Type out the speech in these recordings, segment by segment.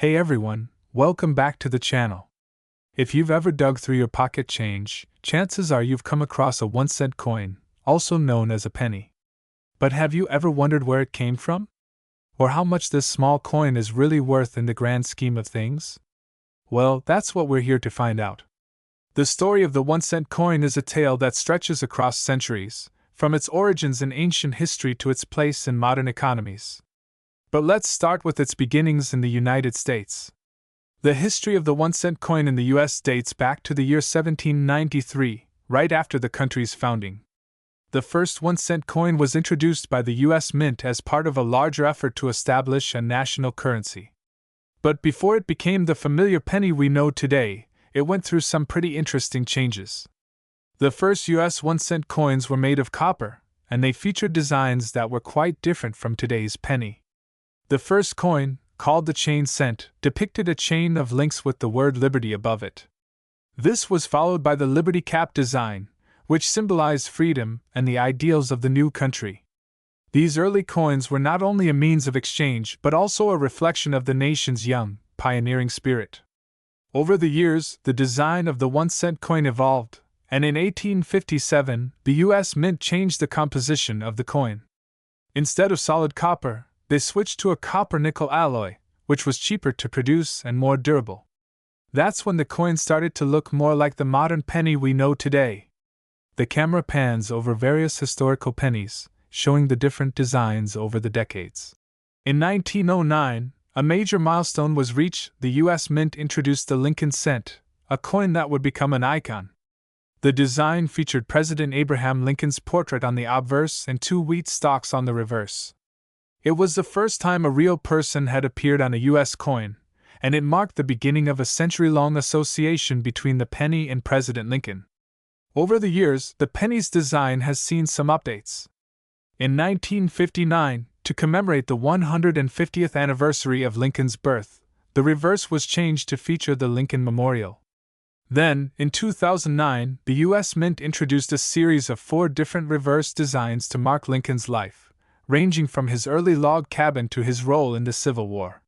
Hey everyone, welcome back to the channel. If you've ever dug through your pocket change, chances are you've come across a 1-cent coin, also known as a penny. But have you ever wondered where it came from? Or how much this small coin is really worth in the grand scheme of things? Well, that's what we're here to find out. The story of the 1-cent coin is a tale that stretches across centuries, from its origins in ancient history to its place in modern economies. But let's start with its beginnings in the United States. The history of the 1-cent coin in the US dates back to the year 1793, right after the country's founding. The first 1-cent coin was introduced by the US Mint as part of a larger effort to establish a national currency. But before it became the familiar penny we know today, it went through some pretty interesting changes. The first US 1-cent coins were made of copper, and they featured designs that were quite different from today's penny. The first coin, called the chain cent, depicted a chain of links with the word liberty above it. This was followed by the Liberty Cap design, which symbolized freedom and the ideals of the new country. These early coins were not only a means of exchange but also a reflection of the nation's young, pioneering spirit. Over the years, the design of the 1-cent coin evolved, and in 1857, the US Mint changed the composition of the coin. Instead of solid copper, they switched to a copper-nickel alloy, which was cheaper to produce and more durable. That's when the coin started to look more like the modern penny we know today. The camera pans over various historical pennies, showing the different designs over the decades. In 1909, a major milestone was reached. The US Mint introduced the Lincoln cent, a coin that would become an icon. The design featured President Abraham Lincoln's portrait on the obverse and 2 wheat stalks on the reverse. It was the first time a real person had appeared on a US coin, and it marked the beginning of a century-long association between the penny and President Lincoln. Over the years, the penny's design has seen some updates. In 1959, to commemorate the 150th anniversary of Lincoln's birth, the reverse was changed to feature the Lincoln Memorial. Then, in 2009, the US Mint introduced a series of 4 different reverse designs to mark Lincoln's life, ranging from his early log cabin to his role in the Civil War.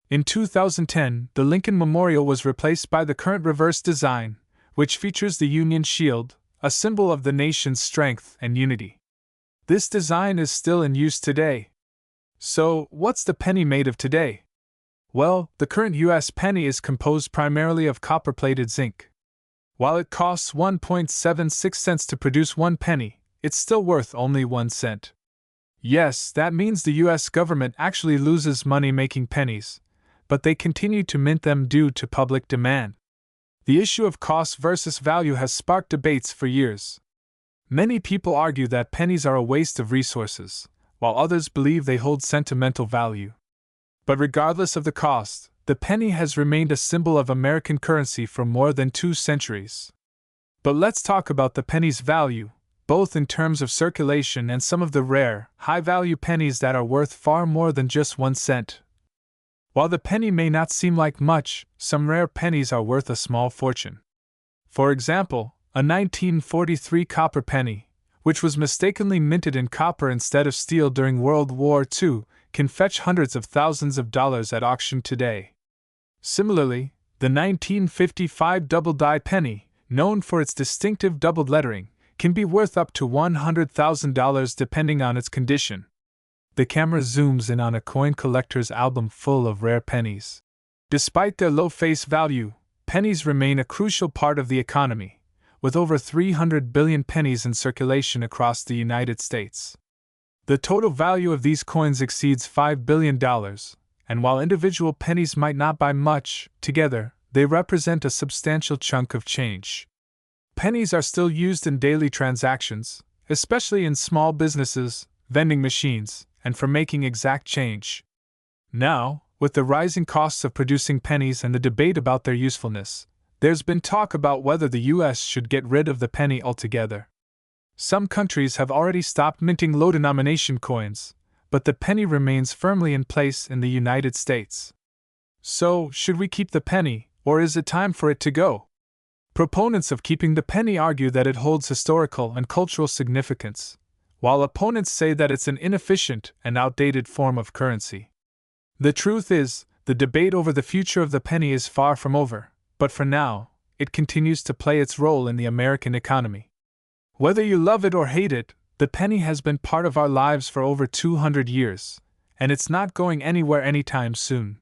In 2010, the Lincoln Memorial was replaced by the current reverse design, which features the Union Shield, a symbol of the nation's strength and unity. This design is still in use today. So, what's the penny made of today? Well, the current US penny is composed primarily of copper-plated zinc. While it costs 1.76 cents to produce 1 penny, it's still worth only 1 cent. Yes, that means the US government actually loses money making pennies, but they continue to mint them due to public demand. The issue of cost versus value has sparked debates for years. Many people argue that pennies are a waste of resources, while others believe they hold sentimental value. But regardless of the cost, the penny has remained a symbol of American currency for more than 2 centuries. But let's talk about the penny's value, both in terms of circulation and some of the rare, high-value pennies that are worth far more than just 1 cent. While the penny may not seem like much, some rare pennies are worth a small fortune. For example, a 1943 copper penny, which was mistakenly minted in copper instead of steel during World War II, can fetch hundreds of thousands of dollars at auction today. Similarly, the 1955 double-die penny, known for its distinctive doubled lettering, can be worth up to $100,000 depending on its condition. The camera zooms in on a coin collector's album full of rare pennies. Despite their low face value, pennies remain a crucial part of the economy, with over 300 billion pennies in circulation across the United States. The total value of these coins exceeds $5 billion, and while individual pennies might not buy much, together, they represent a substantial chunk of change. Pennies are still used in daily transactions, especially in small businesses, vending machines, and for making exact change. Now, with the rising costs of producing pennies and the debate about their usefulness, there's been talk about whether the US should get rid of the penny altogether. Some countries have already stopped minting low-denomination coins, but the penny remains firmly in place in the United States. So, should we keep the penny, or is it time for it to go? Proponents of keeping the penny argue that it holds historical and cultural significance, while opponents say that it's an inefficient and outdated form of currency. The truth is, The debate over the future of the penny is far from over, but for now, it continues to play its role in the American economy. Whether you love it or hate it, the penny has been part of our lives for over 200 years, and it's not going anywhere anytime soon.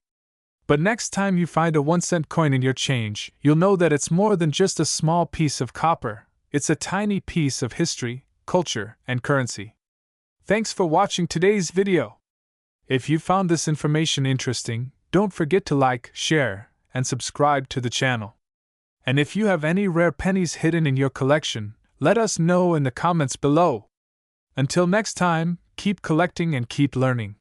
But next time you find a 1-cent coin in your change, you'll know that it's more than just a small piece of copper, it's a tiny piece of history, culture, and currency. Thanks for watching today's video. If you found this information interesting, don't forget to like, share, and subscribe to the channel. And if you have any rare pennies hidden in your collection, let us know in the comments below. Until next time, keep collecting and keep learning.